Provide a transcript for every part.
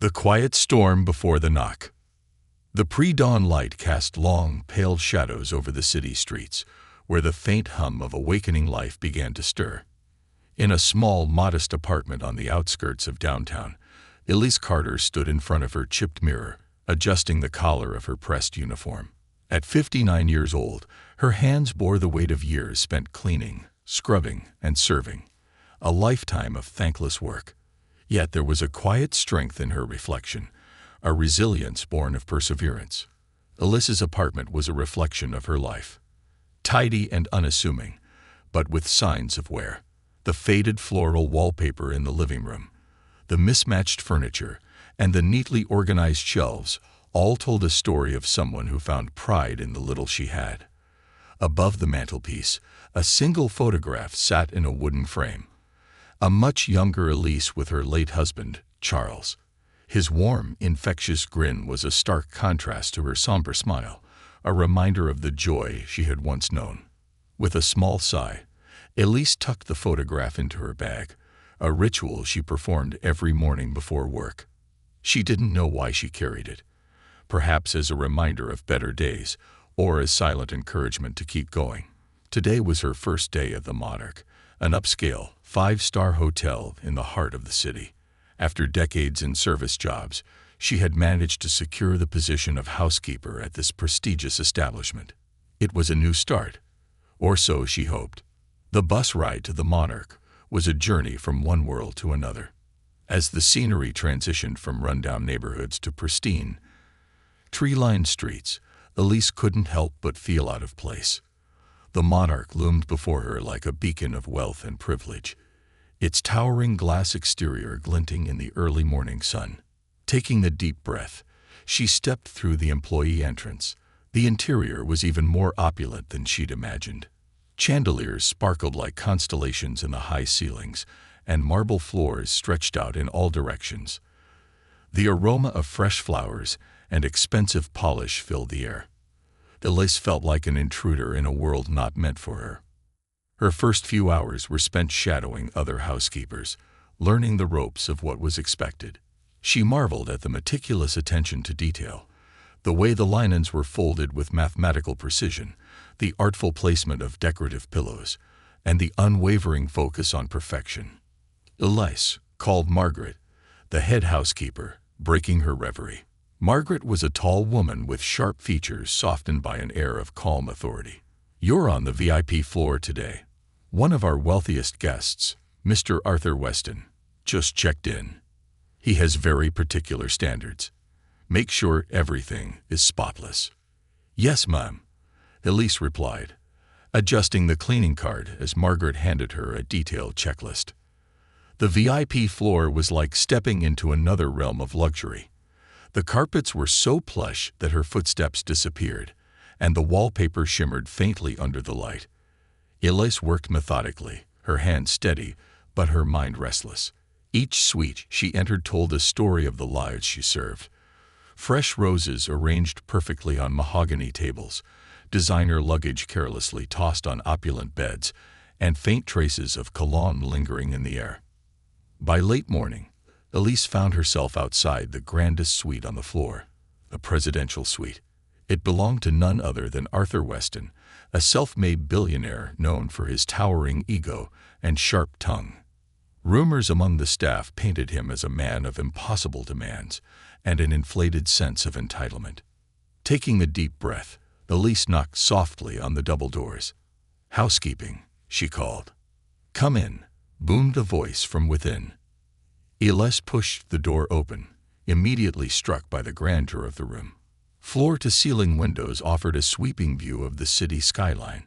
The quiet storm before the knock. The pre-dawn light cast long, pale shadows over the city streets, where the faint hum of awakening life began to stir. In a small, modest apartment on the outskirts of downtown, Elise Carter stood in front of her chipped mirror, adjusting the collar of her pressed uniform. At 59 years old, her hands bore the weight of years spent cleaning, scrubbing, and serving, a lifetime of thankless work. Yet there was a quiet strength in her reflection, a resilience born of perseverance. Elise's apartment was a reflection of her life. Tidy and unassuming, but with signs of wear. The faded floral wallpaper in the living room, the mismatched furniture, and the neatly organized shelves all told a story of someone who found pride in the little she had. Above the mantelpiece, a single photograph sat in a wooden frame. A much younger Elise with her late husband, Charles. His warm, infectious grin was a stark contrast to her somber smile, a reminder of the joy she had once known. With a small sigh, Elise tucked the photograph into her bag, a ritual she performed every morning before work. She didn't know why she carried it, perhaps as a reminder of better days, or as silent encouragement to keep going. Today was her first day at the Monarch, an upscale, 5-star hotel in the heart of the city. After decades in service jobs, she had managed to secure the position of housekeeper at this prestigious establishment. It was a new start, or so she hoped. The bus ride to the Monarch was a journey from one world to another. As the scenery transitioned from rundown neighborhoods to pristine, tree-lined streets, Elise couldn't help but feel out of place. The Monarch loomed before her like a beacon of wealth and privilege, its towering glass exterior glinting in the early morning sun. Taking a deep breath, she stepped through the employee entrance. The interior was even more opulent than she'd imagined. Chandeliers sparkled like constellations in the high ceilings, and marble floors stretched out in all directions. The aroma of fresh flowers and expensive polish filled the air. Elise felt like an intruder in a world not meant for her. Her first few hours were spent shadowing other housekeepers, learning the ropes of what was expected. She marveled at the meticulous attention to detail, the way the linens were folded with mathematical precision, the artful placement of decorative pillows, and the unwavering focus on perfection. Elise called Margaret, the head housekeeper, breaking her reverie. Margaret was a tall woman with sharp features softened by an air of calm authority. "You're on the VIP floor today. One of our wealthiest guests, Mr. Arthur Weston, just checked in. He has very particular standards. Make sure everything is spotless." "Yes, ma'am," Elise replied, adjusting the cleaning card as Margaret handed her a detailed checklist. The VIP floor was like stepping into another realm of luxury. The carpets were so plush that her footsteps disappeared, and the wallpaper shimmered faintly under the light. Elise worked methodically, her hands steady, but her mind restless. Each suite she entered told a story of the lives she served. Fresh roses arranged perfectly on mahogany tables, designer luggage carelessly tossed on opulent beds, and faint traces of cologne lingering in the air. By late morning, Elise found herself outside the grandest suite on the floor, a presidential suite. It belonged to none other than Arthur Weston, a self-made billionaire known for his towering ego and sharp tongue. Rumors among the staff painted him as a man of impossible demands and an inflated sense of entitlement. Taking a deep breath, Elise knocked softly on the double doors. "Housekeeping," she called. "Come in," boomed a voice from within. Elise pushed the door open, immediately struck by the grandeur of the room. Floor-to-ceiling windows offered a sweeping view of the city skyline,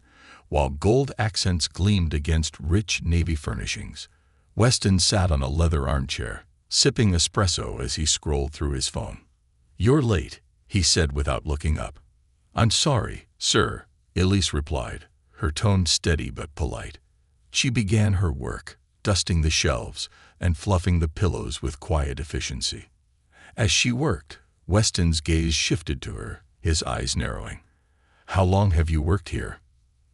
while gold accents gleamed against rich navy furnishings. Weston sat on a leather armchair, sipping espresso as he scrolled through his phone. "You're late," he said without looking up. "I'm sorry, sir," Elise replied, her tone steady but polite. She began her work, dusting the shelves and fluffing the pillows with quiet efficiency. As she worked, Weston's gaze shifted to her, his eyes narrowing. "How long have you worked here?"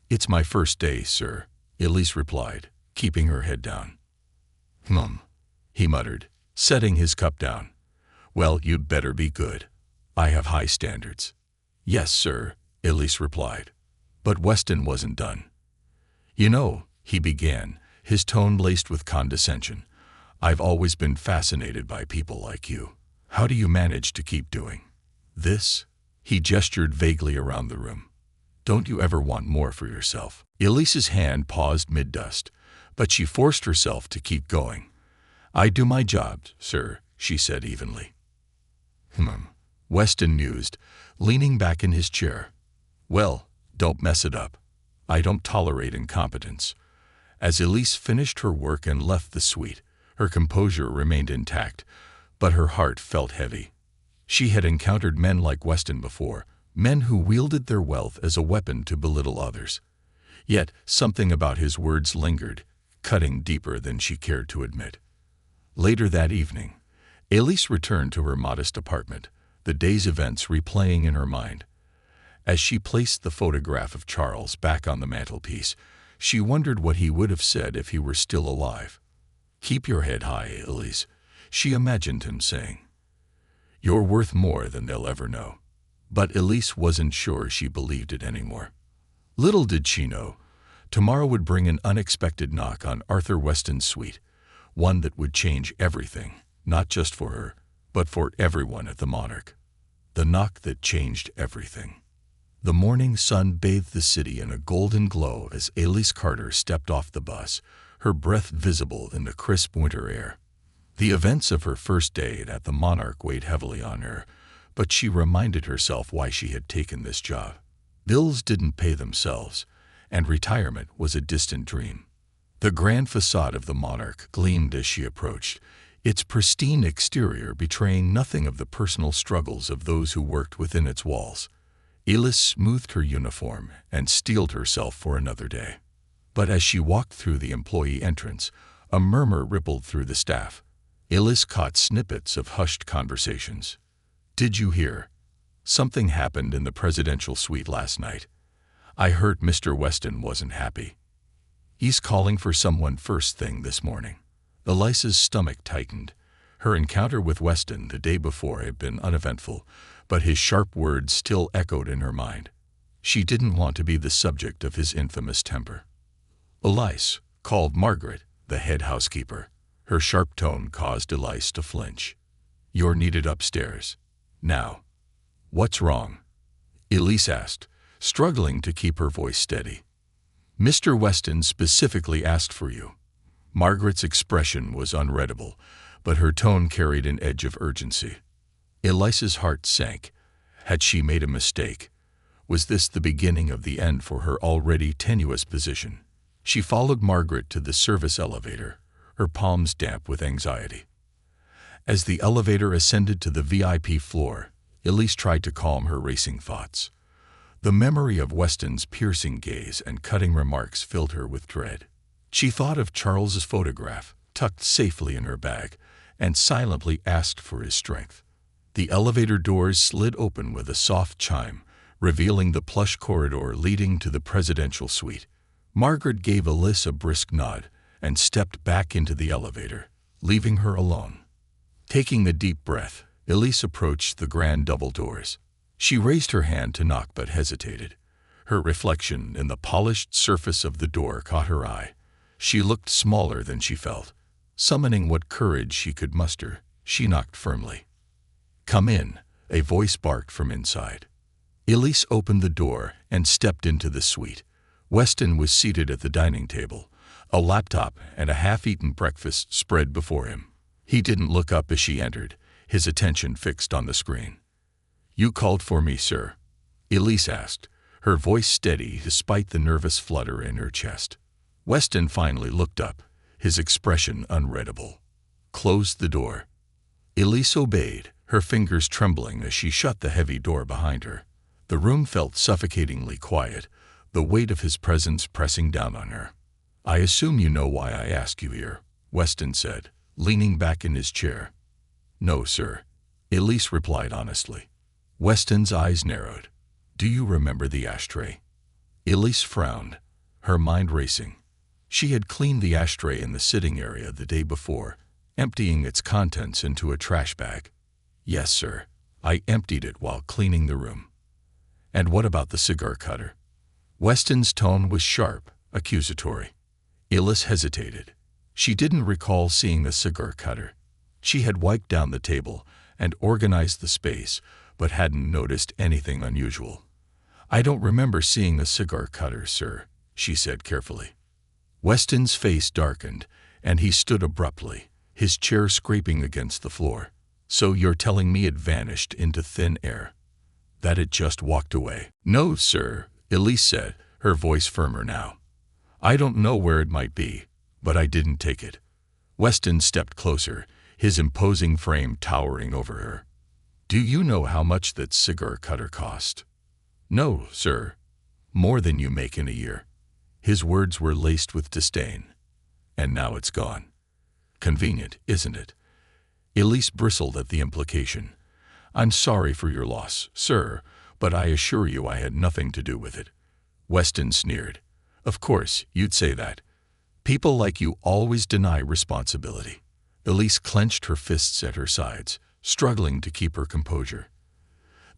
"It's my first day, sir," Elise replied, keeping her head down. He muttered, setting his cup down. Well, you'd better be good. I have high standards. Yes, sir, Elise replied. But Weston wasn't done. You know, he began, his tone laced with condescension, I've always been fascinated by people like you. How do you manage to keep doing this? He gestured vaguely around the room. Don't you ever want more for yourself? Elise's hand paused mid-dust, but she forced herself to keep going. I do my job, sir, she said evenly. Weston mused, leaning back in his chair. Well, don't mess it up. I don't tolerate incompetence. As Elise finished her work and left the suite, her composure remained intact, but her heart felt heavy. She had encountered men like Weston before, men who wielded their wealth as a weapon to belittle others. Yet something about his words lingered, cutting deeper than she cared to admit. Later that evening, Elise returned to her modest apartment, the day's events replaying in her mind. As she placed the photograph of Charles back on the mantelpiece, she wondered what he would have said if he were still alive. Keep your head high, Elise, she imagined him saying. You're worth more than they'll ever know. But Elise wasn't sure she believed it anymore. Little did she know, tomorrow would bring an unexpected knock on Arthur Weston's suite, one that would change everything, not just for her, but for everyone at the Monarch. The knock that changed everything. The morning sun bathed the city in a golden glow as Elise Carter stepped off the bus, her breath visible in the crisp winter air. The events of her first day at the Monarch weighed heavily on her, but she reminded herself why she had taken this job. Bills didn't pay themselves, and retirement was a distant dream. The grand facade of the Monarch gleamed as she approached, its pristine exterior betraying nothing of the personal struggles of those who worked within its walls. Elise smoothed her uniform and steeled herself for another day. But as she walked through the employee entrance, a murmur rippled through the staff. Elise caught snippets of hushed conversations. Did you hear? Something happened in the presidential suite last night. I heard Mr. Weston wasn't happy. He's calling for someone first thing this morning. Elise's stomach tightened. Her encounter with Weston the day before had been uneventful, but his sharp words still echoed in her mind. She didn't want to be the subject of his infamous temper. Elise, called Margaret, the head housekeeper. Her sharp tone caused Elise to flinch. You're needed upstairs. Now. What's wrong? Elise asked, struggling to keep her voice steady. Mr. Weston specifically asked for you. Margaret's expression was unreadable, but her tone carried an edge of urgency. Elise's heart sank. Had she made a mistake? Was this the beginning of the end for her already tenuous position? She followed Margaret to the service elevator, her palms damp with anxiety. As the elevator ascended to the VIP floor, Elise tried to calm her racing thoughts. The memory of Weston's piercing gaze and cutting remarks filled her with dread. She thought of Charles's photograph, tucked safely in her bag, and silently asked for his strength. The elevator doors slid open with a soft chime, revealing the plush corridor leading to the presidential suite. Margaret gave Elise a brisk nod and stepped back into the elevator, leaving her alone. Taking a deep breath, Elise approached the grand double doors. She raised her hand to knock but hesitated. Her reflection in the polished surface of the door caught her eye. She looked smaller than she felt. Summoning what courage she could muster, she knocked firmly. Come in, a voice barked from inside. Elise opened the door and stepped into the suite. Weston was seated at the dining table, a laptop and a half-eaten breakfast spread before him. He didn't look up as she entered, his attention fixed on the screen. You called for me, sir? Elise asked, her voice steady despite the nervous flutter in her chest. Weston finally looked up, his expression unreadable. Close the door. Elise obeyed, her fingers trembling as she shut the heavy door behind her. The room felt suffocatingly quiet, the weight of his presence pressing down on her. I assume you know why I asked you here, Weston said, leaning back in his chair. No, sir, Elise replied honestly. Weston's eyes narrowed. Do you remember the ashtray? Elise frowned, her mind racing. She had cleaned the ashtray in the sitting area the day before, emptying its contents into a trash bag. Yes, sir. I emptied it while cleaning the room. And what about the cigar cutter? Weston's tone was sharp, accusatory. Ellis hesitated. She didn't recall seeing the cigar cutter. She had wiped down the table and organized the space, but hadn't noticed anything unusual. I don't remember seeing the cigar cutter, sir, she said carefully. Weston's face darkened, and he stood abruptly, his chair scraping against the floor. So you're telling me it vanished into thin air? That it just walked away? No, sir, Elise said, her voice firmer now. I don't know where it might be, but I didn't take it. Weston stepped closer, his imposing frame towering over her. Do you know how much that cigar cutter cost? No, sir. More than you make in a year. His words were laced with disdain. And now it's gone. Convenient, isn't it? Elise bristled at the implication. I'm sorry for your loss, sir, but I assure you I had nothing to do with it. Weston sneered. Of course, you'd say that. People like you always deny responsibility. Elise clenched her fists at her sides, struggling to keep her composure.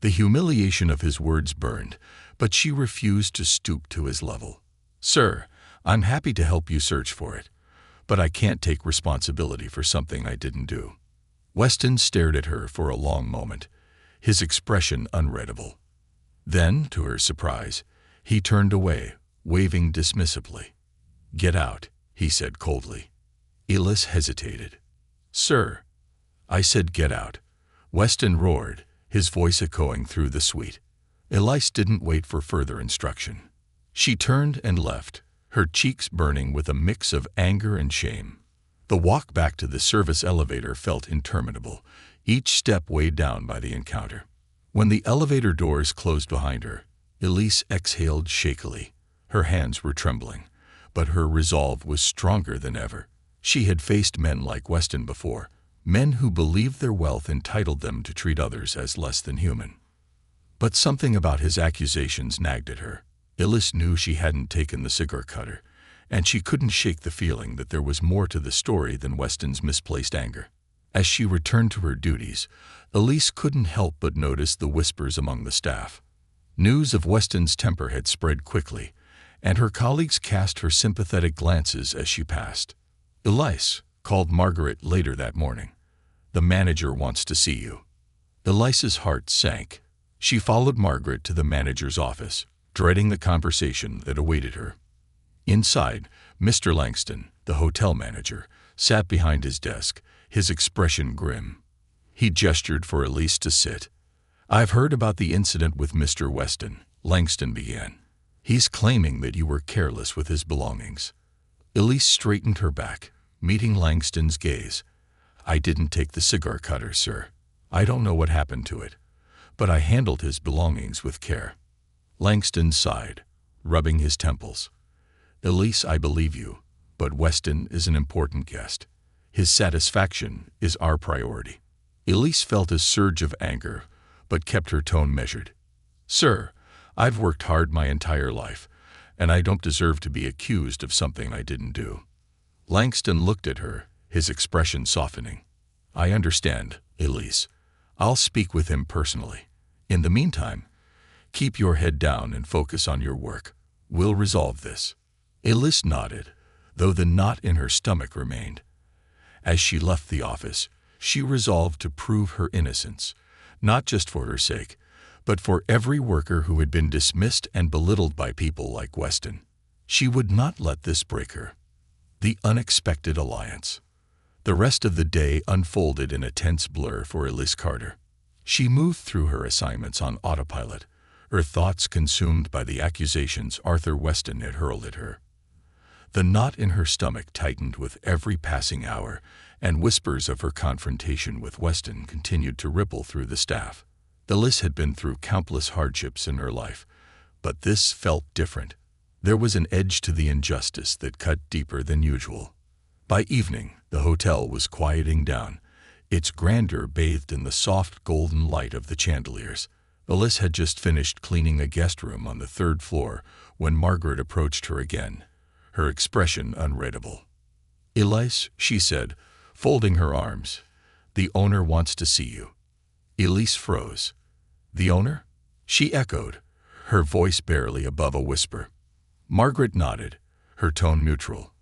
The humiliation of his words burned, but she refused to stoop to his level. Sir, I'm happy to help you search for it, but I can't take responsibility for something I didn't do. Weston stared at her for a long moment, his expression unreadable. Then, to her surprise, he turned away, waving dismissively. Get out, he said coldly. Ellis hesitated. Sir, I said get out. Weston roared, his voice echoing through the suite. Elise didn't wait for further instruction. She turned and left, her cheeks burning with a mix of anger and shame. The walk back to the service elevator felt interminable, each step weighed down by the encounter. When the elevator doors closed behind her, Elise exhaled shakily. Her hands were trembling, but her resolve was stronger than ever. She had faced men like Weston before, men who believed their wealth entitled them to treat others as less than human. But something about his accusations nagged at her. Elise knew she hadn't taken the cigar cutter, and she couldn't shake the feeling that there was more to the story than Weston's misplaced anger. As she returned to her duties, Elise couldn't help but notice the whispers among the staff. News of Weston's temper had spread quickly, and her colleagues cast her sympathetic glances as she passed. Elise, called Margaret later that morning. The manager wants to see you. Elise's heart sank. She followed Margaret to the manager's office, dreading the conversation that awaited her. Inside, Mr. Langston, the hotel manager, sat behind his desk, his expression grim. He gestured for Elise to sit. I've heard about the incident with Mr. Weston, Langston began. He's claiming that you were careless with his belongings. Elise straightened her back, meeting Langston's gaze. I didn't take the cigar cutter, sir. I don't know what happened to it, but I handled his belongings with care. Langston sighed, rubbing his temples. Elise, I believe you, but Weston is an important guest. His satisfaction is our priority. Elise felt a surge of anger, but kept her tone measured. Sir, I've worked hard my entire life, and I don't deserve to be accused of something I didn't do. Langston looked at her, his expression softening. I understand, Elise. I'll speak with him personally. In the meantime, keep your head down and focus on your work. We'll resolve this. Elise nodded, though the knot in her stomach remained. As she left the office, she resolved to prove her innocence, not just for her sake, but for every worker who had been dismissed and belittled by people like Weston. She would not let this break her. The unexpected alliance. The rest of the day unfolded in a tense blur for Elise Carter. She moved through her assignments on autopilot, her thoughts consumed by the accusations Arthur Weston had hurled at her. The knot in her stomach tightened with every passing hour, and whispers of her confrontation with Weston continued to ripple through the staff. Elise had been through countless hardships in her life, but this felt different. There was an edge to the injustice that cut deeper than usual. By evening, the hotel was quieting down, its grandeur bathed in the soft golden light of the chandeliers. Elise had just finished cleaning a guest room on the third floor when Margaret approached her again, her expression unreadable. Elise, she said, folding her arms, the owner wants to see you. Elise froze. The owner? She echoed, her voice barely above a whisper. Margaret nodded, her tone neutral.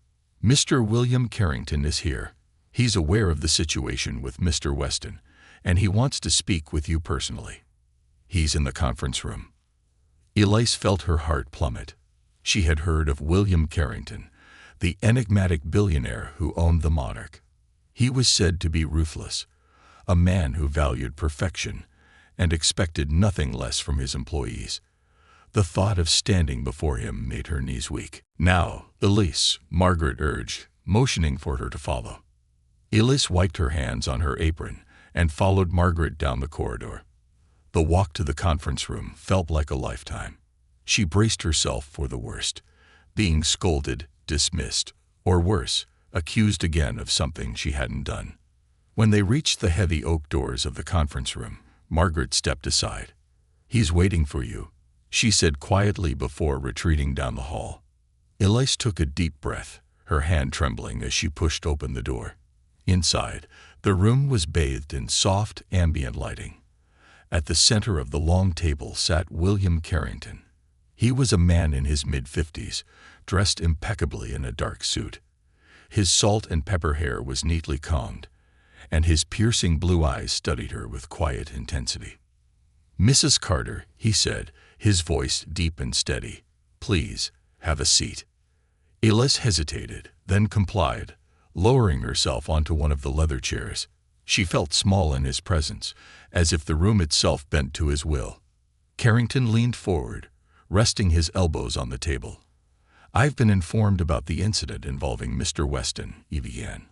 Mr. William Carrington is here. He's aware of the situation with Mr. Weston, and he wants to speak with you personally. He's in the conference room. Elise felt her heart plummet. She had heard of William Carrington, the enigmatic billionaire who owned the Monarch. He was said to be ruthless, a man who valued perfection and expected nothing less from his employees. The thought of standing before him made her knees weak. Now, Elise, Margaret urged, motioning for her to follow. Elise wiped her hands on her apron and followed Margaret down the corridor. The walk to the conference room felt like a lifetime. She braced herself for the worst, being scolded, dismissed, or worse, accused again of something she hadn't done. When they reached the heavy oak doors of the conference room, Margaret stepped aside. He's waiting for you, she said quietly before retreating down the hall. Elise took a deep breath, her hand trembling as she pushed open the door. Inside, the room was bathed in soft, ambient lighting. At the center of the long table sat William Carrington. He was a man in his mid-50s, dressed impeccably in a dark suit. His salt and pepper hair was neatly combed, and his piercing blue eyes studied her with quiet intensity. Mrs. Carter, he said, his voice deep and steady, please, have a seat. Elise hesitated, then complied, lowering herself onto one of the leather chairs. She felt small in his presence, as if the room itself bent to his will. Carrington leaned forward, resting his elbows on the table. I've been informed about the incident involving Mr. Weston, he began.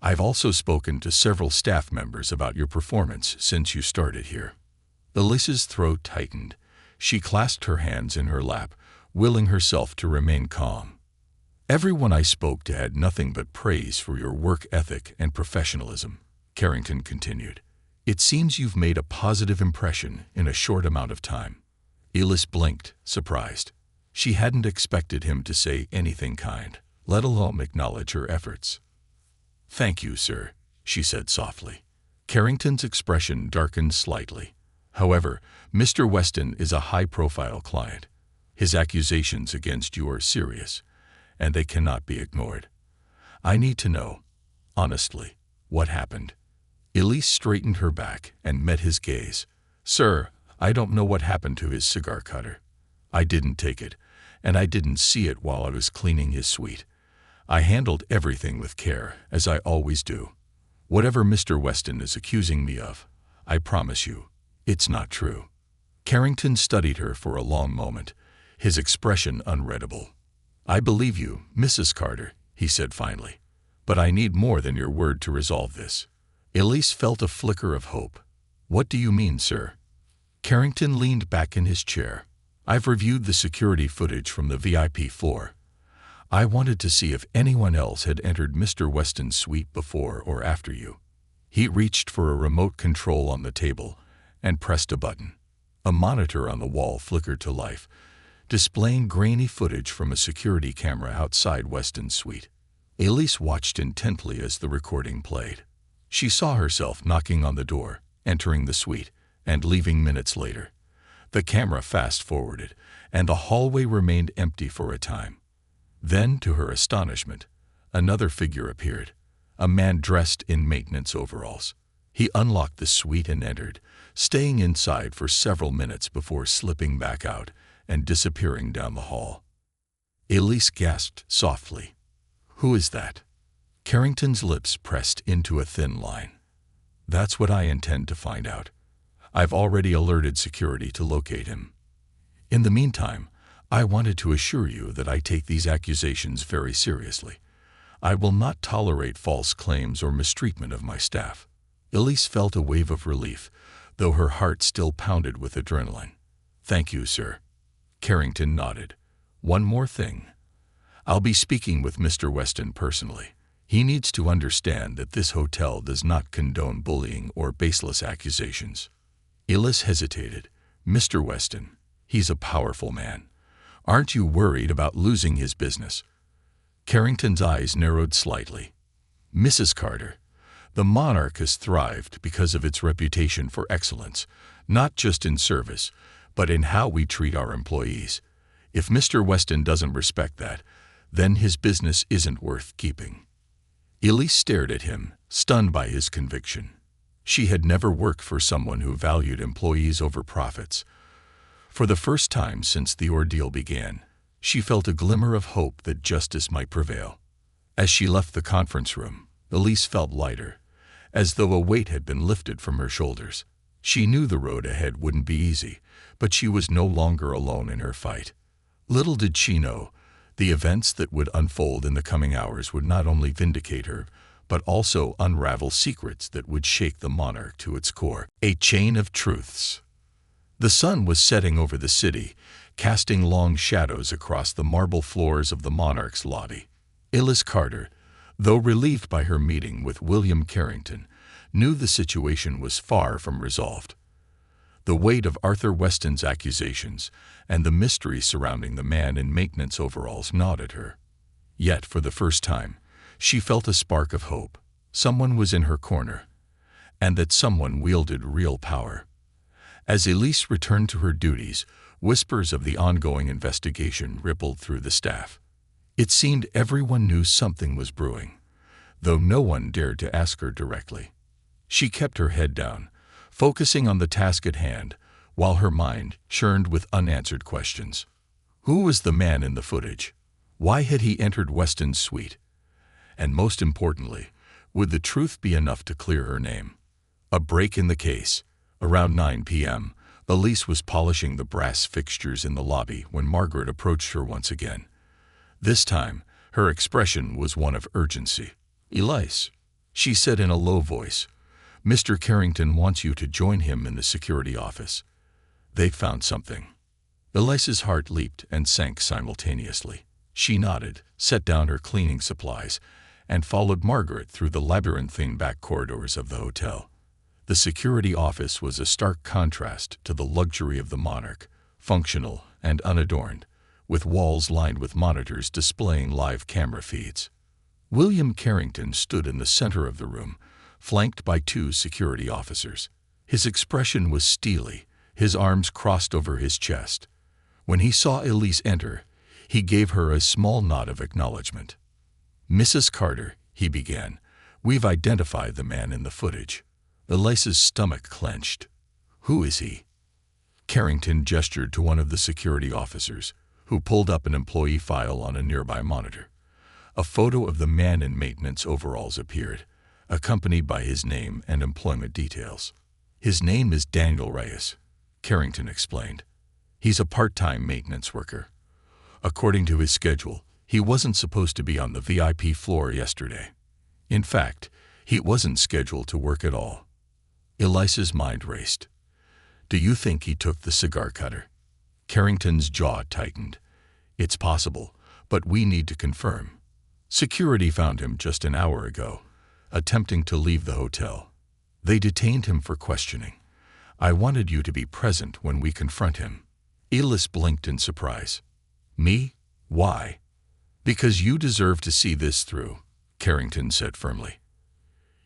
I've also spoken to several staff members about your performance since you started here. Elise's throat tightened. She clasped her hands in her lap, willing herself to remain calm. Everyone I spoke to had nothing but praise for your work ethic and professionalism, Carrington continued. It seems you've made a positive impression in a short amount of time. Elise blinked, surprised. She hadn't expected him to say anything kind, let alone acknowledge her efforts. Thank you, sir, she said softly. Carrington's expression darkened slightly. However, Mr. Weston is a high-profile client. His accusations against you are serious, and they cannot be ignored. I need to know, honestly, what happened. Elise straightened her back and met his gaze. Sir, I don't know what happened to his cigar cutter. I didn't take it, and I didn't see it while I was cleaning his suite. I handled everything with care, as I always do. Whatever Mr. Weston is accusing me of, I promise you, it's not true. Carrington studied her for a long moment, his expression unreadable. I believe you, Mrs. Carter, he said finally, but I need more than your word to resolve this. Elise felt a flicker of hope. What do you mean, sir? Carrington leaned back in his chair. I've reviewed the security footage from the VIP floor. I wanted to see if anyone else had entered Mr. Weston's suite before or after you. He reached for a remote control on the table and pressed a button. A monitor on the wall flickered to life, displaying grainy footage from a security camera outside Weston's suite. Elise watched intently as the recording played. She saw herself knocking on the door, entering the suite, and leaving minutes later. The camera fast-forwarded, and the hallway remained empty for a time. Then, to her astonishment, another figure appeared, a man dressed in maintenance overalls. He unlocked the suite and entered, staying inside for several minutes before slipping back out and disappearing down the hall. Elise gasped softly. Who is that? Carrington's lips pressed into a thin line. That's what I intend to find out. I've already alerted security to locate him. In the meantime, I wanted to assure you that I take these accusations very seriously. I will not tolerate false claims or mistreatment of my staff. Elise felt a wave of relief, though her heart still pounded with adrenaline. Thank you, sir. Carrington nodded. One more thing. I'll be speaking with Mr. Weston personally. He needs to understand that this hotel does not condone bullying or baseless accusations. Elise hesitated. Mr. Weston, he's a powerful man. Aren't you worried about losing his business? Carrington's eyes narrowed slightly. Mrs. Carter, The monarch has thrived because of its reputation for excellence, not just in service, but in how we treat our employees. If Mr. Weston doesn't respect that, then his business isn't worth keeping. Elise stared at him, stunned by his conviction. She had never worked for someone who valued employees over profits. For the first time since the ordeal began, she felt a glimmer of hope that justice might prevail. As she left the conference room, Elise felt lighter, as though a weight had been lifted from her shoulders. She knew the road ahead wouldn't be easy, but she was no longer alone in her fight. Little did she know, the events that would unfold in the coming hours would not only vindicate her, but also unravel secrets that would shake the monarch to its core. A chain of truths. The sun was setting over the city, casting long shadows across the marble floors of the monarch's lobby. Elise Carter, though relieved by her meeting with William Carrington, knew the situation was far from resolved. The weight of Arthur Weston's accusations and the mystery surrounding the man in maintenance overalls gnawed at her. Yet, for the first time, she felt a spark of hope. Someone was in her corner, and that someone wielded real power. As Elise returned to her duties, whispers of the ongoing investigation rippled through the staff. It seemed everyone knew something was brewing, though no one dared to ask her directly. She kept her head down, focusing on the task at hand, while her mind churned with unanswered questions. Who was the man in the footage? Why had he entered Weston's suite? And most importantly, would the truth be enough to clear her name? A break in the case. Around 9 p.m., Elise was polishing the brass fixtures in the lobby when Margaret approached her once again. This time, her expression was one of urgency. "Elise," she said in a low voice, "Mr. Carrington wants you to join him in the security office. They've found something." Elise's heart leaped and sank simultaneously. She nodded, set down her cleaning supplies, and followed Margaret through the labyrinthine back corridors of the hotel. The security office was a stark contrast to the luxury of the monarch, functional and unadorned, with walls lined with monitors displaying live camera feeds. William Carrington stood in the center of the room, flanked by 2 security officers. His expression was steely, his arms crossed over his chest. When he saw Elise enter, he gave her a small nod of acknowledgement. "Mrs. Carter," he began, "we've identified the man in the footage." Elise's stomach clenched. "Who is he?" Carrington gestured to one of the security officers, who pulled up an employee file on a nearby monitor. A photo of the man in maintenance overalls appeared, accompanied by his name and employment details. "His name is Daniel Reyes," Carrington explained. "He's a part-time maintenance worker. According to his schedule, he wasn't supposed to be on the VIP floor yesterday. In fact, he wasn't scheduled to work at all." Elise's mind raced. "Do you think he took the cigar cutter?" Carrington's jaw tightened. "It's possible, but we need to confirm. Security found him just an hour ago, attempting to leave the hotel. They detained him for questioning. I wanted you to be present when we confront him." Elise blinked in surprise. "Me? Why?" "Because you deserve to see this through," Carrington said firmly.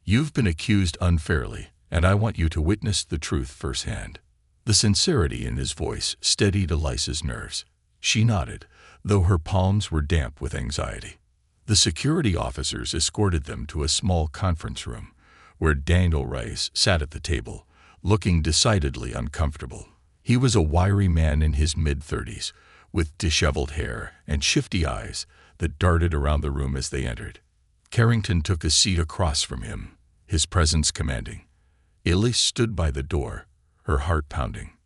"You've been accused unfairly, and I want you to witness the truth firsthand." The sincerity in his voice steadied Elise's nerves. She nodded, though her palms were damp with anxiety. The security officers escorted them to a small conference room, where Daniel Reyes sat at the table, looking decidedly uncomfortable. He was a wiry man in his mid-30s, with disheveled hair and shifty eyes that darted around the room as they entered. Carrington took a seat across from him, his presence commanding. Elise stood by the door, her heart pounding.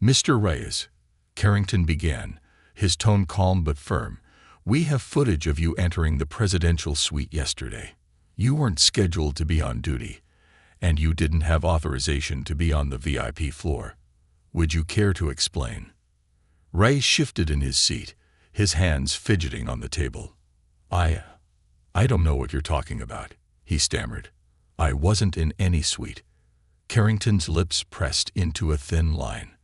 "Mr. Reyes," Carrington began, his tone calm but firm, "we have footage of you entering the presidential suite yesterday. You weren't scheduled to be on duty, and you didn't have authorization to be on the VIP floor. Would you care to explain?" Reyes shifted in his seat, his hands fidgeting on the table. I don't know what you're talking about," he stammered. "I wasn't in any suite." Carrington's lips pressed into a thin line.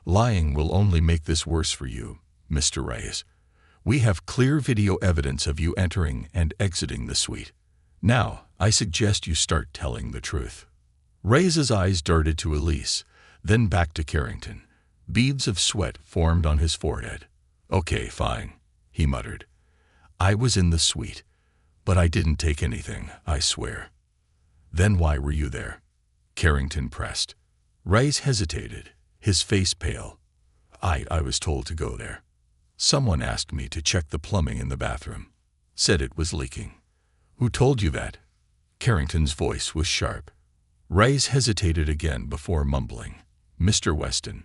"Lying will only make this worse for you, Mr. Reyes. We have clear video evidence of you entering and exiting the suite. Now, I suggest you start telling the truth. Ray's eyes darted to Elise, then back to Carrington. Beads of sweat formed on his forehead. Okay, fine, he muttered. I was in the suite, but I didn't take anything, I swear. Then why were you there? Carrington pressed. Ray hesitated, his face pale. I was told to go there. Someone asked me to check the plumbing in the bathroom. Said it was leaking. Who told you that? Carrington's voice was sharp. Ray hesitated again before mumbling. Mr. Weston.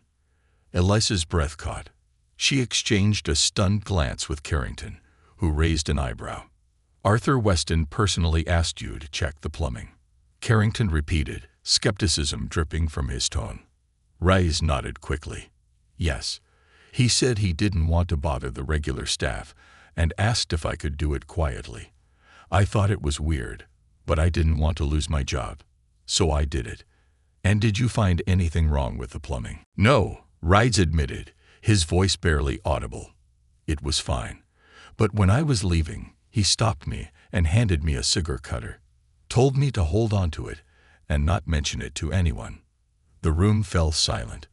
Elisa's breath caught. She exchanged a stunned glance with Carrington, who raised an eyebrow. Arthur Weston personally asked you to check the plumbing. Carrington repeated, skepticism dripping from his tone. Ray nodded quickly. Yes. He said he didn't want to bother the regular staff and asked if I could do it quietly. I thought it was weird, but I didn't want to lose my job. So I did it. And did you find anything wrong with the plumbing? No, Ray admitted, his voice barely audible. It was fine. But when I was leaving, he stopped me and handed me a cigar cutter. Told me to hold on to it and not mention it to anyone. The room fell silent.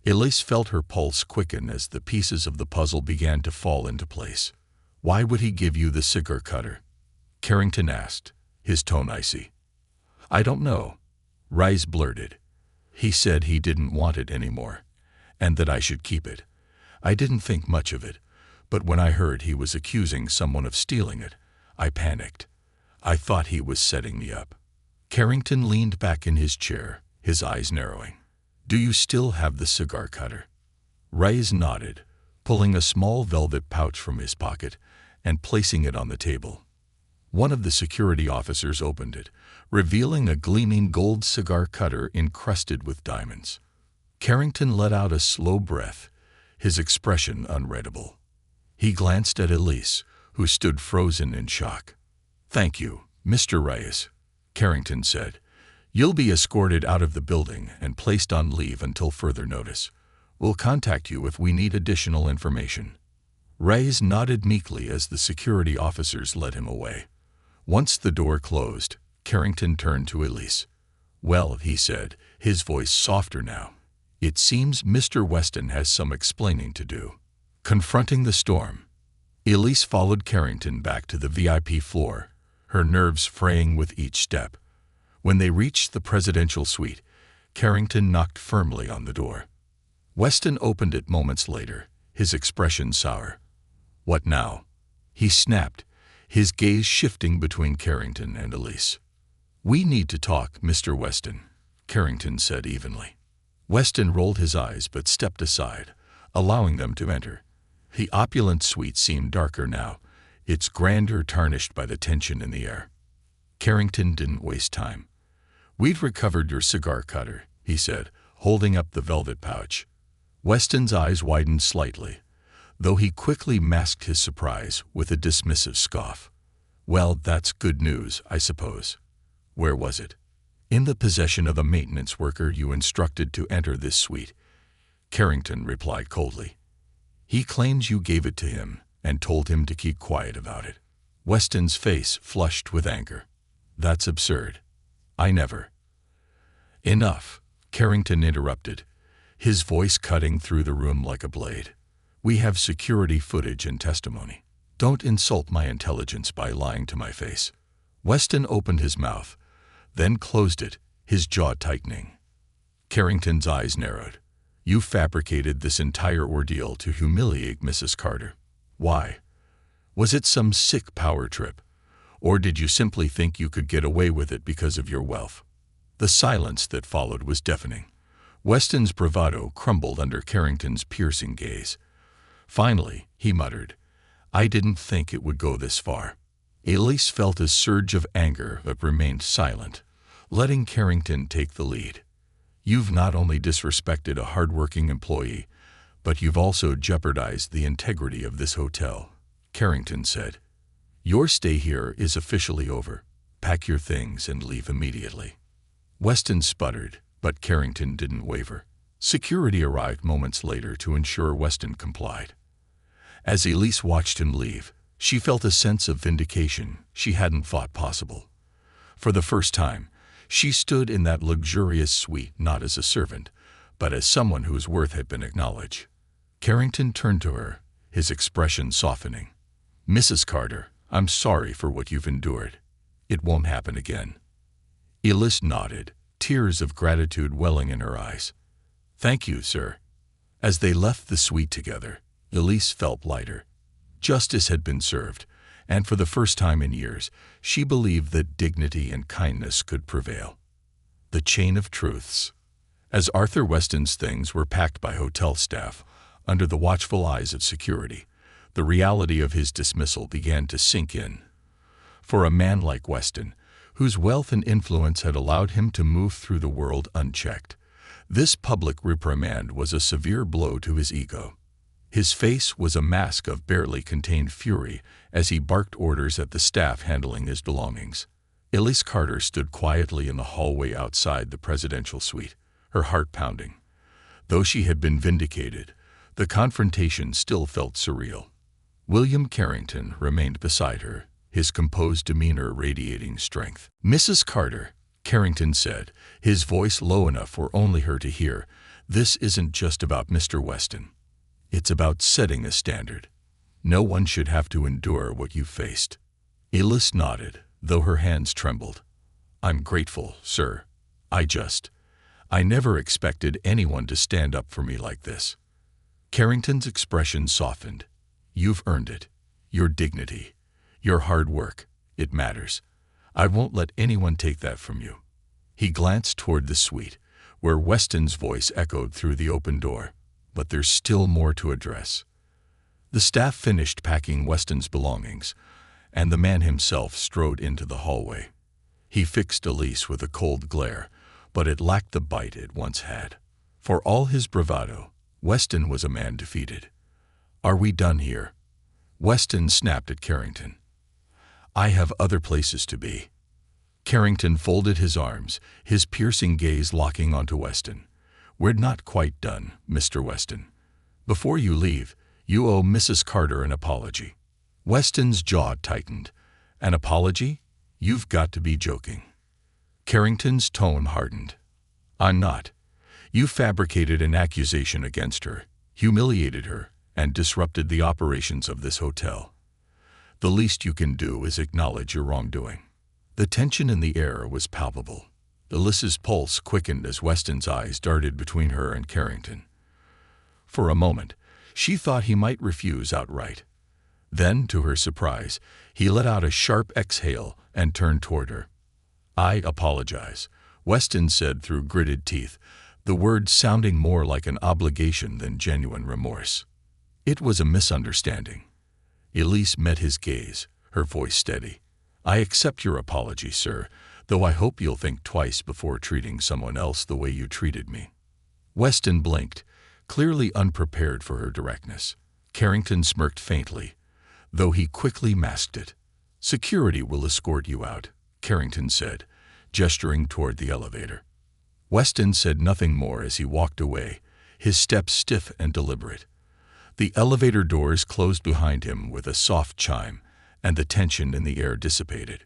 Elise felt her pulse quicken as the pieces of the puzzle began to fall into place. Why would he give you the cigar cutter? Carrington asked, his tone icy. I don't know. Ray blurted. He said he didn't want it anymore, and that I should keep it. I didn't think much of it, but when I heard he was accusing someone of stealing it, I panicked. I thought he was setting me up. Carrington leaned back in his chair, his eyes narrowing. Do you still have the cigar cutter? Ray nodded, pulling a small velvet pouch from his pocket and placing it on the table. One of the security officers opened it, revealing a gleaming gold cigar cutter encrusted with diamonds. Carrington let out a slow breath, his expression unreadable. He glanced at Elise, who stood frozen in shock. Thank you, Mr. Reyes, Carrington said. You'll be escorted out of the building and placed on leave until further notice. We'll contact you if we need additional information. Reyes nodded meekly as the security officers led him away. Once the door closed, Carrington turned to Elise. Well, he said, his voice softer now. It seems Mr. Weston has some explaining to do. Confronting the storm, Elise followed Carrington back to the VIP floor, her nerves fraying with each step. When they reached the presidential suite, Carrington knocked firmly on the door. Weston opened it moments later, his expression sour. What now? He snapped, his gaze shifting between Carrington and Elise. We need to talk, Mr. Weston, Carrington said evenly. Weston rolled his eyes but stepped aside, allowing them to enter. The opulent suite seemed darker now, its grandeur tarnished by the tension in the air. Carrington didn't waste time. We've recovered your cigar cutter, he said, holding up the velvet pouch. Weston's eyes widened slightly, though he quickly masked his surprise with a dismissive scoff. Well, that's good news, I suppose. Where was it? In the possession of a maintenance worker you instructed to enter this suite, Carrington replied coldly. He claims you gave it to him and told him to keep quiet about it. Weston's face flushed with anger. That's absurd. I never. Enough, Carrington interrupted, his voice cutting through the room like a blade. We have security footage and testimony. Don't insult my intelligence by lying to my face. Weston opened his mouth, then closed it, his jaw tightening. Carrington's eyes narrowed. You fabricated this entire ordeal to humiliate Mrs. Carter. Why? Was it some sick power trip? Or did you simply think you could get away with it because of your wealth? The silence that followed was deafening. Weston's bravado crumbled under Carrington's piercing gaze. Finally, he muttered, I didn't think it would go this far. Elise felt a surge of anger but remained silent, letting Carrington take the lead. You've not only disrespected a hard-working employee, but you've also jeopardized the integrity of this hotel, Carrington said. Your stay here is officially over. Pack your things and leave immediately. Weston sputtered, but Carrington didn't waver. Security arrived moments later to ensure Weston complied. As Elise watched him leave, she felt a sense of vindication she hadn't thought possible. For the first time, she stood in that luxurious suite not as a servant, but as someone whose worth had been acknowledged. Carrington turned to her, his expression softening. "Mrs. Carter, I'm sorry for what you've endured. It won't happen again." Elise nodded, tears of gratitude welling in her eyes. "Thank you, sir." As they left the suite together, Elise felt lighter. Justice had been served, and for the first time in years, she believed that dignity and kindness could prevail. The chain of truths. As Arthur Weston's things were packed by hotel staff, under the watchful eyes of security, the reality of his dismissal began to sink in. For a man like Weston, whose wealth and influence had allowed him to move through the world unchecked, this public reprimand was a severe blow to his ego. His face was a mask of barely contained fury as he barked orders at the staff handling his belongings. Elise Carter stood quietly in the hallway outside the presidential suite, her heart pounding. Though she had been vindicated, the confrontation still felt surreal. William Carrington remained beside her, his composed demeanor radiating strength. "Mrs. Carter," Carrington said, his voice low enough for only her to hear, "this isn't just about Mr. Weston. It's about setting a standard. No one should have to endure what you faced." Elise nodded, though her hands trembled. "I'm grateful, sir. I never expected anyone to stand up for me like this." Carrington's expression softened. "You've earned it. Your dignity. Your hard work. It matters. I won't let anyone take that from you." He glanced toward the suite, where Weston's voice echoed through the open door. "But there's still more to address." The staff finished packing Weston's belongings, and the man himself strode into the hallway. He fixed Elise with a cold glare, but it lacked the bite it once had. For all his bravado, Weston was a man defeated. "Are we done here?" Weston snapped at Carrington. "I have other places to be." Carrington folded his arms, his piercing gaze locking onto Weston. "We're not quite done, Mr. Weston. Before you leave, you owe Mrs. Carter an apology." Weston's jaw tightened. "An apology? You've got to be joking." Carrington's tone hardened. "I'm not. You fabricated an accusation against her, humiliated her, and disrupted the operations of this hotel. The least you can do is acknowledge your wrongdoing." The tension in the air was palpable. Elise's pulse quickened as Weston's eyes darted between her and Carrington. For a moment, she thought he might refuse outright. Then, to her surprise, he let out a sharp exhale and turned toward her. "I apologize," Weston said through gritted teeth, the words sounding more like an obligation than genuine remorse. "It was a misunderstanding." Elise met his gaze, her voice steady. "I accept your apology, sir, though I hope you'll think twice before treating someone else the way you treated me." Weston blinked, clearly unprepared for her directness. Carrington smirked faintly, though he quickly masked it. "Security will escort you out," Carrington said, gesturing toward the elevator. Weston said nothing more as he walked away, his steps stiff and deliberate. The elevator doors closed behind him with a soft chime, and the tension in the air dissipated.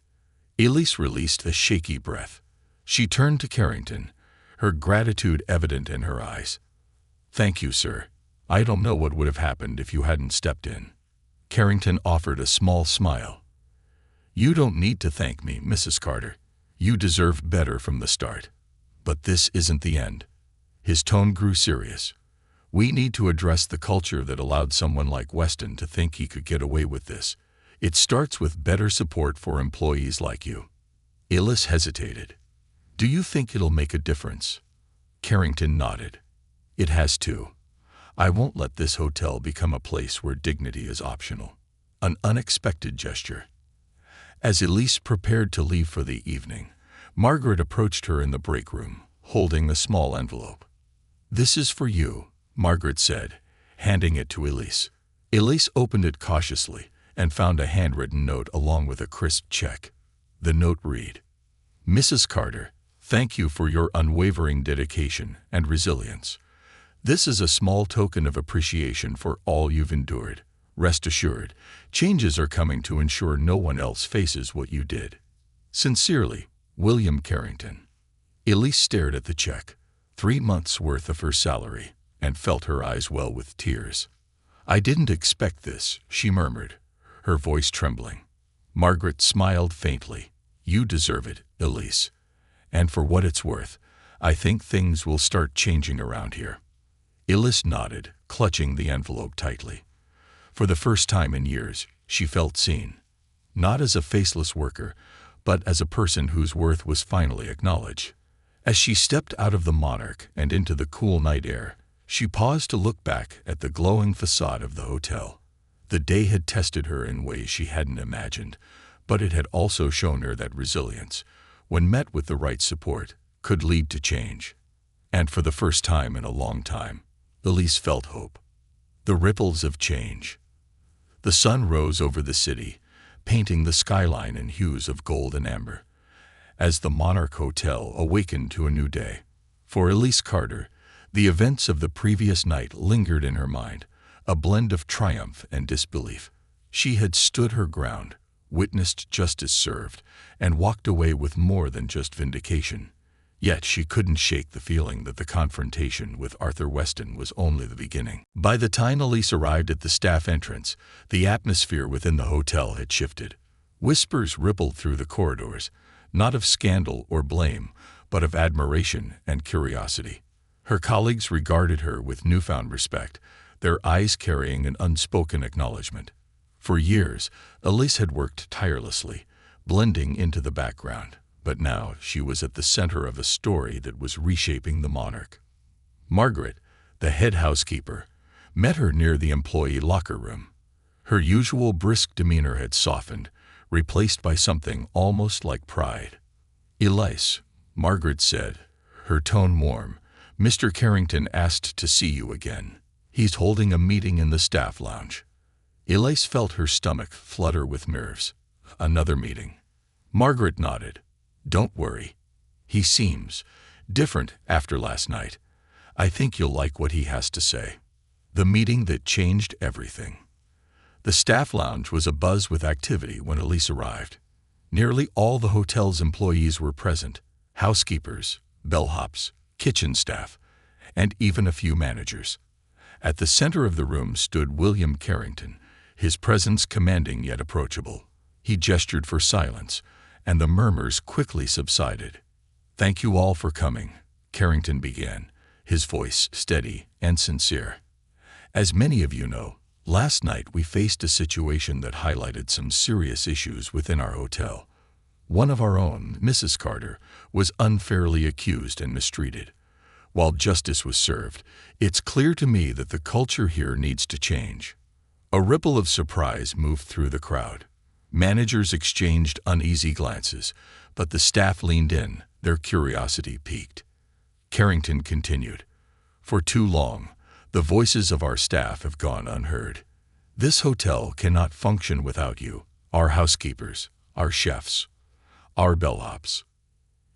Elise released a shaky breath. She turned to Carrington, her gratitude evident in her eyes. "Thank you, sir. I don't know what would have happened if you hadn't stepped in." Carrington offered a small smile. "You don't need to thank me, Mrs. Carter. You deserved better from the start. But this isn't the end." His tone grew serious. "We need to address the culture that allowed someone like Weston to think he could get away with this. It starts with better support for employees like you." Elise hesitated. "Do you think it'll make a difference?" Carrington nodded. "It has to. I won't let this hotel become a place where dignity is optional." An unexpected gesture. As Elise prepared to leave for the evening, Margaret approached her in the break room, holding a small envelope. "This is for you," Margaret said, handing it to Elise. Elise opened it cautiously and found a handwritten note along with a crisp check. The note read, "Mrs. Carter, thank you for your unwavering dedication and resilience. This is a small token of appreciation for all you've endured. Rest assured, changes are coming to ensure no one else faces what you did. Sincerely, William Carrington. Elise stared at the check, 3 months' worth of her salary, and felt her eyes well with tears. "I didn't expect this," she murmured, her voice trembling. Margaret smiled faintly. "You deserve it, Elise. And for what it's worth, I think things will start changing around here." Elise nodded, clutching the envelope tightly. For the first time in years, she felt seen. Not as a faceless worker, but as a person whose worth was finally acknowledged. As she stepped out of the Monarch and into the cool night air, she paused to look back at the glowing facade of the hotel. The day had tested her in ways she hadn't imagined, but it had also shown her that resilience, when met with the right support, could lead to change. And for the first time in a long time, Elise felt hope. The ripples of change. The sun rose over the city, painting the skyline in hues of gold and amber, as the Monarch Hotel awakened to a new day. For Elise Carter, the events of the previous night lingered in her mind, a blend of triumph and disbelief. She had stood her ground, witnessed justice served, and walked away with more than just vindication. Yet she couldn't shake the feeling that the confrontation with Arthur Weston was only the beginning. By the time Elise arrived at the staff entrance, the atmosphere within the hotel had shifted. Whispers rippled through the corridors, not of scandal or blame, but of admiration and curiosity. Her colleagues regarded her with newfound respect, their eyes carrying an unspoken acknowledgement. For years, Elise had worked tirelessly, blending into the background. But now she was at the center of a story that was reshaping the Monarch. Margaret, the head housekeeper, met her near the employee locker room. Her usual brisk demeanor had softened, replaced by something almost like pride. "Elise," Margaret said, her tone warm, "Mr. Carrington asked to see you again. He's holding a meeting in the staff lounge." Elise felt her stomach flutter with nerves. "Another meeting?" Margaret nodded. "Don't worry. He seems different after last night. I think you'll like what he has to say." The meeting that changed everything. The staff lounge was abuzz with activity when Elise arrived. Nearly all the hotel's employees were present: housekeepers, bellhops, kitchen staff, and even a few managers. At the center of the room stood William Carrington, his presence commanding yet approachable. He gestured for silence, and the murmurs quickly subsided. "Thank you all for coming," Carrington began, his voice steady and sincere. "As many of you know, last night we faced a situation that highlighted some serious issues within our hotel. One of our own, Mrs. Carter, was unfairly accused and mistreated. While justice was served, it's clear to me that the culture here needs to change." A ripple of surprise moved through the crowd. Managers exchanged uneasy glances, but the staff leaned in, their curiosity piqued. Carrington continued, "For too long, the voices of our staff have gone unheard. This hotel cannot function without you, our housekeepers, our chefs, our bellhops.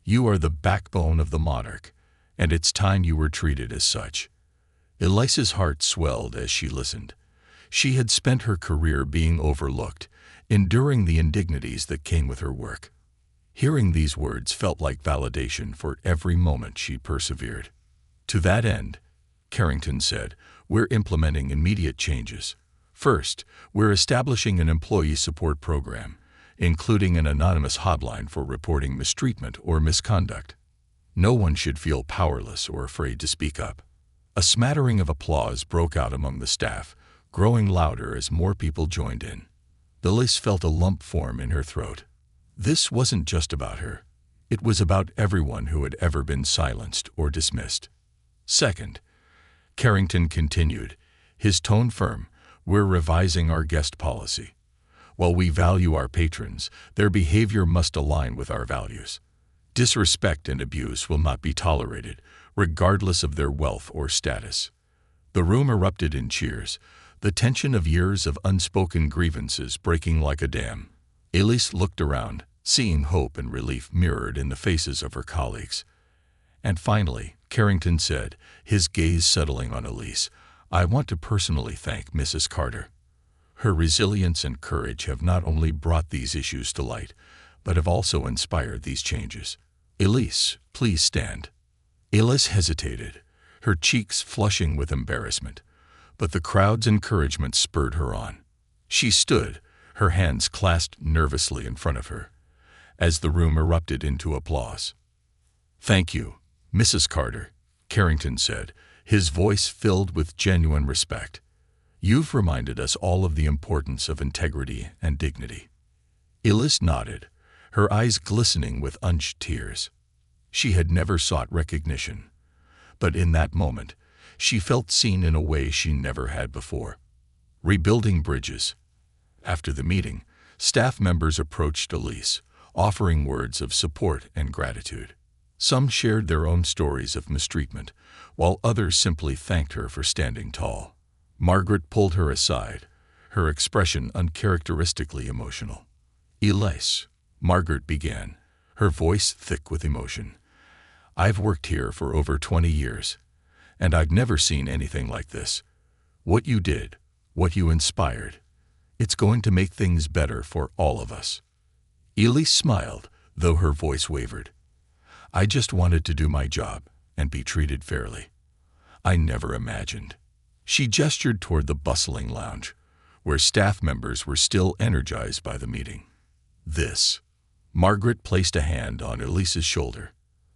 You are the backbone of the Monarch, and it's time you were treated as such." Elise's heart swelled as she listened. She had spent her career being overlooked, enduring the indignities that came with her work. Hearing these words felt like validation for every moment she persevered. "To that end," Carrington said, "we're implementing immediate changes. First, we're establishing an employee support program, including an anonymous hotline for reporting mistreatment or misconduct. No one should feel powerless or afraid to speak up." A smattering of applause broke out among the staff, growing louder as more people joined in. Elise felt a lump form in her throat. This wasn't just about her. It was about everyone who had ever been silenced or dismissed. "Second," Carrington continued, his tone firm, "we're revising our guest policy. While we value our patrons, their behavior must align with our values. Disrespect and abuse will not be tolerated, regardless of their wealth or status." The room erupted in cheers, the tension of years of unspoken grievances breaking like a dam. Elise looked around, seeing hope and relief mirrored in the faces of her colleagues. And finally, Carrington said, his gaze settling on Elise, "I want to personally thank Mrs. Carter. Her resilience and courage have not only brought these issues to light, but have also inspired these changes. Elise, please stand. Elise hesitated, her cheeks flushing with embarrassment, but the crowd's encouragement spurred her on. She stood, her hands clasped nervously in front of her, as the room erupted into applause. "Thank you, Mrs. Carter," Carrington said, his voice filled with genuine respect. "You've reminded us all of the importance of integrity and dignity." Elise nodded, her eyes glistening with unshed tears. She had never sought recognition, but in that moment, she felt seen in a way she never had before. Rebuilding bridges. After the meeting, staff members approached Elise, offering words of support and gratitude. Some shared their own stories of mistreatment, while others simply thanked her for standing tall. Margaret pulled her aside, her expression uncharacteristically emotional. "Elise," Margaret began, her voice thick with emotion, "I've worked here for over 20 years, and I've never seen anything like this. What you did, what you inspired, it's going to make things better for all of us." Elise smiled, though her voice wavered. "I just wanted to do my job and be treated fairly. I never imagined." She gestured toward the bustling lounge, where staff members were still energized by the meeting. Margaret placed a hand on Elise's shoulder.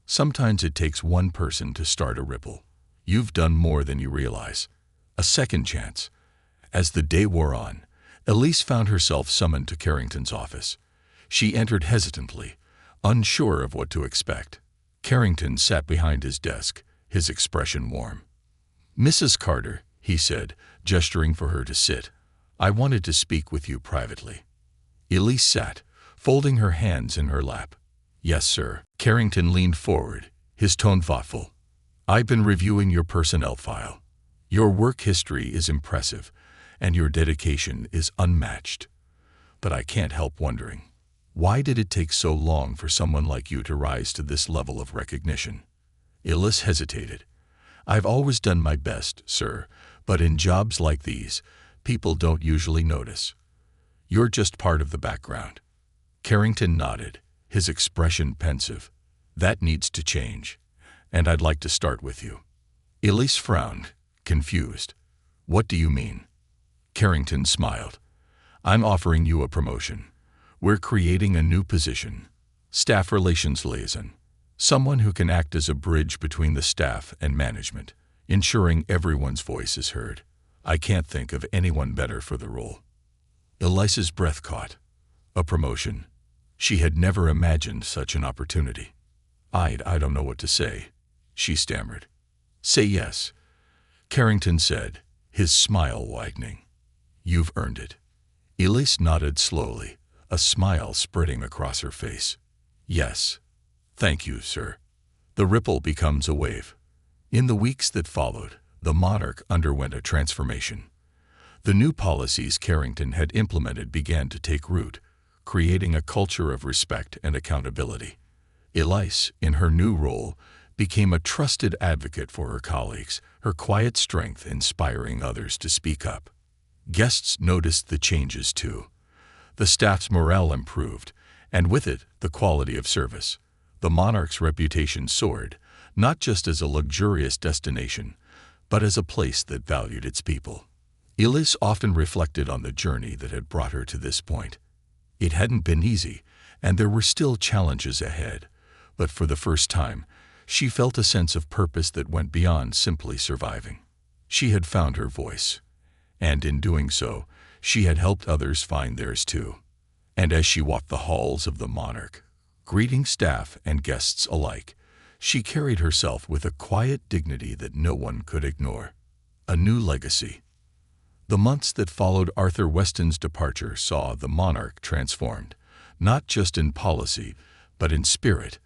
"Sometimes it takes one person to start a ripple. You've done more than you realize. A second chance." As the day wore on, Elise found herself summoned to Carrington's office. She entered hesitantly, unsure of what to expect. Carrington sat behind his desk, his expression warm. "Mrs. Carter," he said, gesturing for her to sit, "I wanted to speak with you privately." Elise sat, folding her hands in her lap. "Yes, sir." Carrington leaned forward, his tone thoughtful. "I've been reviewing your personnel file. Your work history is impressive, and your dedication is unmatched. But I can't help wondering, why did it take so long for someone like you to rise to this level of recognition?" Elise hesitated. "I've always done my best, sir, but in jobs like these, people don't usually notice. You're just part of the background." Carrington nodded, his expression pensive. "That needs to change, and I'd like to start with you." Elise frowned, confused. "What do you mean?" Carrington smiled. "I'm offering you a promotion. We're creating a new position, Staff Relations Liaison, someone who can act as a bridge between the staff and management, ensuring everyone's voice is heard. I can't think of anyone better for the role." Elise's breath caught. A promotion. She had never imagined such an opportunity. I don't know what to say," she stammered. "Say yes," Carrington said, his smile widening. "You've earned it." Elise nodded slowly, a smile spreading across her face. "Yes. Thank you, sir." The ripple becomes a wave. In the weeks that followed, the monarch underwent a transformation. The new policies Carrington had implemented began to take root, creating a culture of respect and accountability. Elise, in her new role, became a trusted advocate for her colleagues, her quiet strength inspiring others to speak up. Guests noticed the changes too. The staff's morale improved, and with it, the quality of service. The monarch's reputation soared, not just as a luxurious destination, but as a place that valued its people. Elise often reflected on the journey that had brought her to this point. It hadn't been easy, and there were still challenges ahead, but for the first time, she felt a sense of purpose that went beyond simply surviving. She had found her voice, and in doing so, she had helped others find theirs too. And as she walked the halls of the monarch, greeting staff and guests alike, she carried herself with a quiet dignity that no one could ignore. A new legacy. The months that followed Arthur Weston's departure saw the monarch transformed, not just in policy, but in spirit.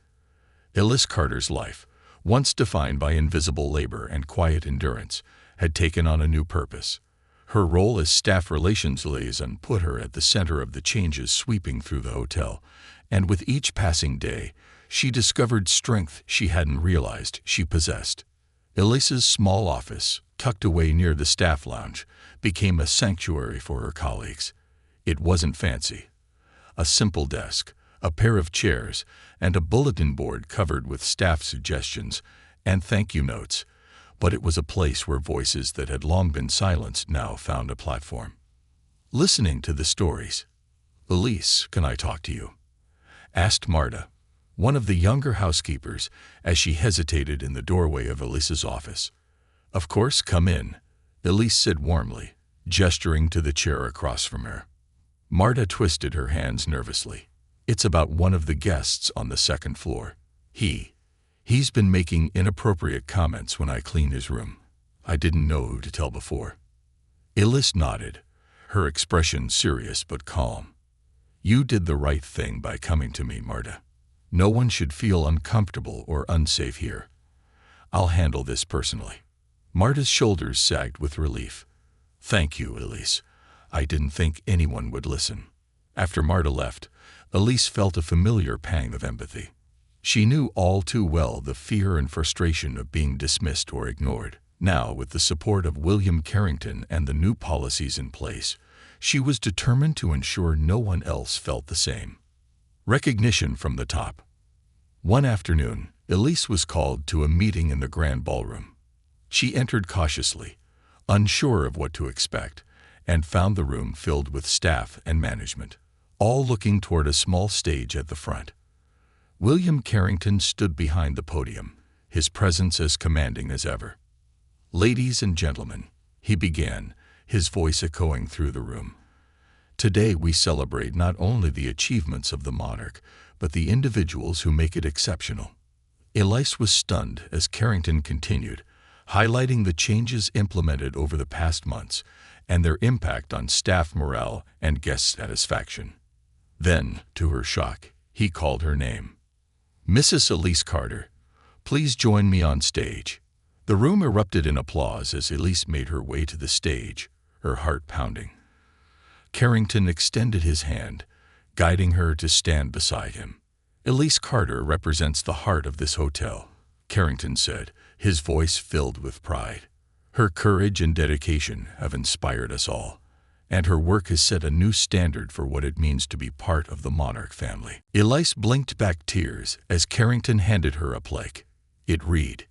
Elise Carter's life, once defined by invisible labor and quiet endurance, had taken on a new purpose. Her role as staff relations liaison put her at the center of the changes sweeping through the hotel, and with each passing day, she discovered strength she hadn't realized she possessed. Elise's small office, tucked away near the staff lounge, became a sanctuary for her colleagues. It wasn't fancy. A simple desk, a pair of chairs, and a bulletin board covered with staff suggestions and thank you notes, but it was a place where voices that had long been silenced now found a platform. Listening to the stories. "Elise, can I talk to you?" asked Marta, one of the younger housekeepers, as she hesitated in the doorway of Elise's office. "Of course, come in," Elise said warmly, gesturing to the chair across from her. Marta twisted her hands nervously. "It's about one of the guests on the second floor. He's been making inappropriate comments when I clean his room. I didn't know who to tell before." Elise nodded, her expression serious but calm. "You did the right thing by coming to me, Marta. No one should feel uncomfortable or unsafe here. I'll handle this personally." Marta's shoulders sagged with relief. "Thank you, Elise. I didn't think anyone would listen." After Marta left, Elise felt a familiar pang of empathy. She knew all too well the fear and frustration of being dismissed or ignored. Now, with the support of William Carrington and the new policies in place, she was determined to ensure no one else felt the same. Recognition from the top. One afternoon, Elise was called to a meeting in the grand ballroom. She entered cautiously, unsure of what to expect, and found the room filled with staff and management, all looking toward a small stage at the front. William Carrington stood behind the podium, his presence as commanding as ever. "Ladies and gentlemen," he began, his voice echoing through the room. "Today we celebrate not only the achievements of the monarch, but the individuals who make it exceptional." Elise was stunned as Carrington continued, highlighting the changes implemented over the past months and their impact on staff morale and guest satisfaction. Then, to her shock, he called her name. "Mrs. Elise Carter, please join me on stage." The room erupted in applause as Elise made her way to the stage, her heart pounding. Carrington extended his hand, guiding her to stand beside him. "Elise Carter represents the heart of this hotel," Carrington said, his voice filled with pride. "Her courage and dedication have inspired us all, and her work has set a new standard for what it means to be part of the monarch family." Elise blinked back tears as Carrington handed her a plaque. It read,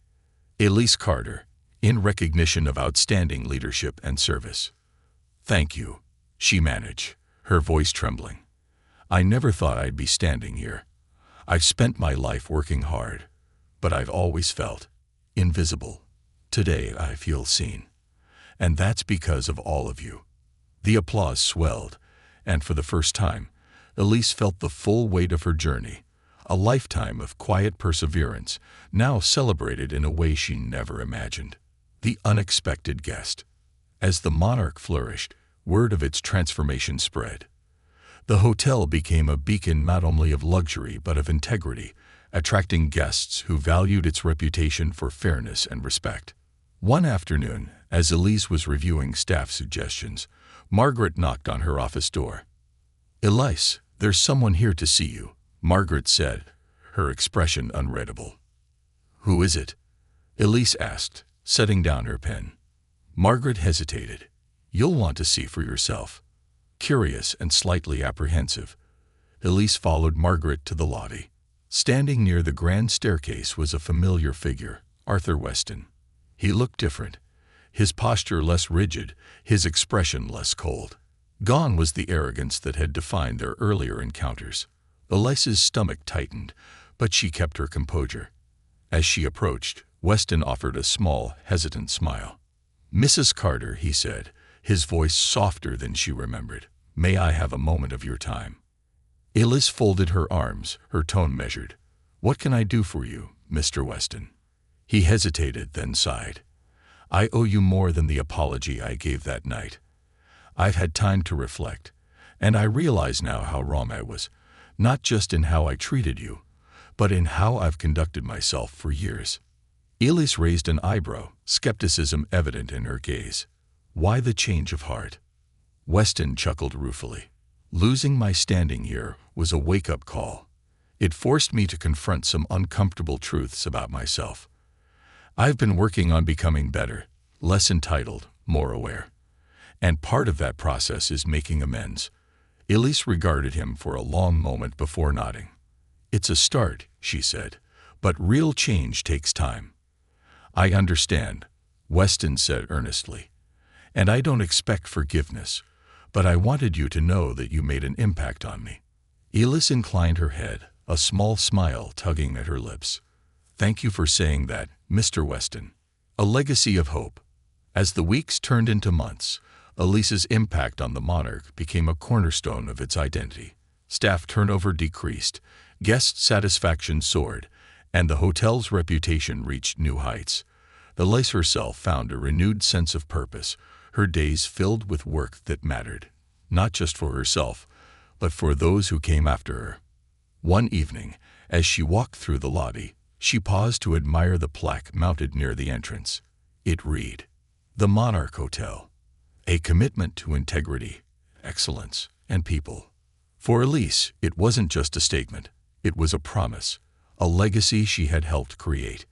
"Elise Carter, in recognition of outstanding leadership and service." "Thank you," she managed, her voice trembling. "I never thought I'd be standing here. I've spent my life working hard, but I've always felt invisible. Today I feel seen. And that's because of all of you." The applause swelled, and for the first time, Elise felt the full weight of her journey, a lifetime of quiet perseverance, now celebrated in a way she never imagined. The unexpected guest. As the monarch flourished, word of its transformation spread. The hotel became a beacon not only of luxury but of integrity, attracting guests who valued its reputation for fairness and respect. One afternoon, as Elise was reviewing staff suggestions, Margaret knocked on her office door. "Elise, there's someone here to see you," Margaret said, her expression unreadable. "Who is it?" Elise asked, setting down her pen. Margaret hesitated. "You'll want to see for yourself." Curious and slightly apprehensive, Elise followed Margaret to the lobby. Standing near the grand staircase was a familiar figure, Arthur Weston. He looked different, his posture less rigid, his expression less cold. Gone was the arrogance that had defined their earlier encounters. Elise's stomach tightened, but she kept her composure. As she approached, Weston offered a small, hesitant smile. "Mrs. Carter," he said, his voice softer than she remembered, "may I have a moment of your time?" Elise folded her arms, her tone measured. "What can I do for you, Mr. Weston?" He hesitated, then sighed. "I owe you more than the apology I gave that night. I've had time to reflect, and I realize now how wrong I was, not just in how I treated you, but in how I've conducted myself for years." Elise raised an eyebrow, skepticism evident in her gaze. "Why the change of heart?" Weston chuckled ruefully. "Losing my standing here was a wake-up call. It forced me to confront some uncomfortable truths about myself. I've been working on becoming better, less entitled, more aware. And part of that process is making amends. Elise regarded him for a long moment before nodding. "It's a start," she said, "but real change takes time." "I understand," Weston said earnestly, "and I don't expect forgiveness, but I wanted you to know that you made an impact on me." Elise inclined her head, a small smile tugging at her lips. "Thank you for saying that, Mr. Weston." A legacy of hope. As the weeks turned into months, Elise's impact on the Monarch became a cornerstone of its identity. Staff turnover decreased, guest satisfaction soared, and the hotel's reputation reached new heights. Elise herself found a renewed sense of purpose, her days filled with work that mattered, not just for herself, but for those who came after her. One evening, as she walked through the lobby, she paused to admire the plaque mounted near the entrance. It read, "The Monarch Hotel, a commitment to integrity, excellence, and people." For Elise, it wasn't just a statement, it was a promise, a legacy she had helped create.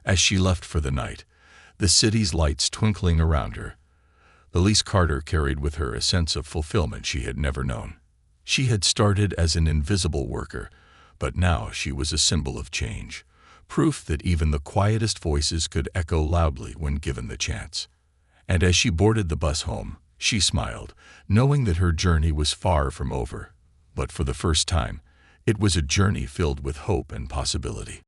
As she left for the night, the city's lights twinkling around her, Elise Carter carried with her a sense of fulfillment she had never known. She had started as an invisible worker, but now she was a symbol of change, proof that even the quietest voices could echo loudly when given the chance. And as she boarded the bus home, she smiled, knowing that her journey was far from over. But for the first time, it was a journey filled with hope and possibility.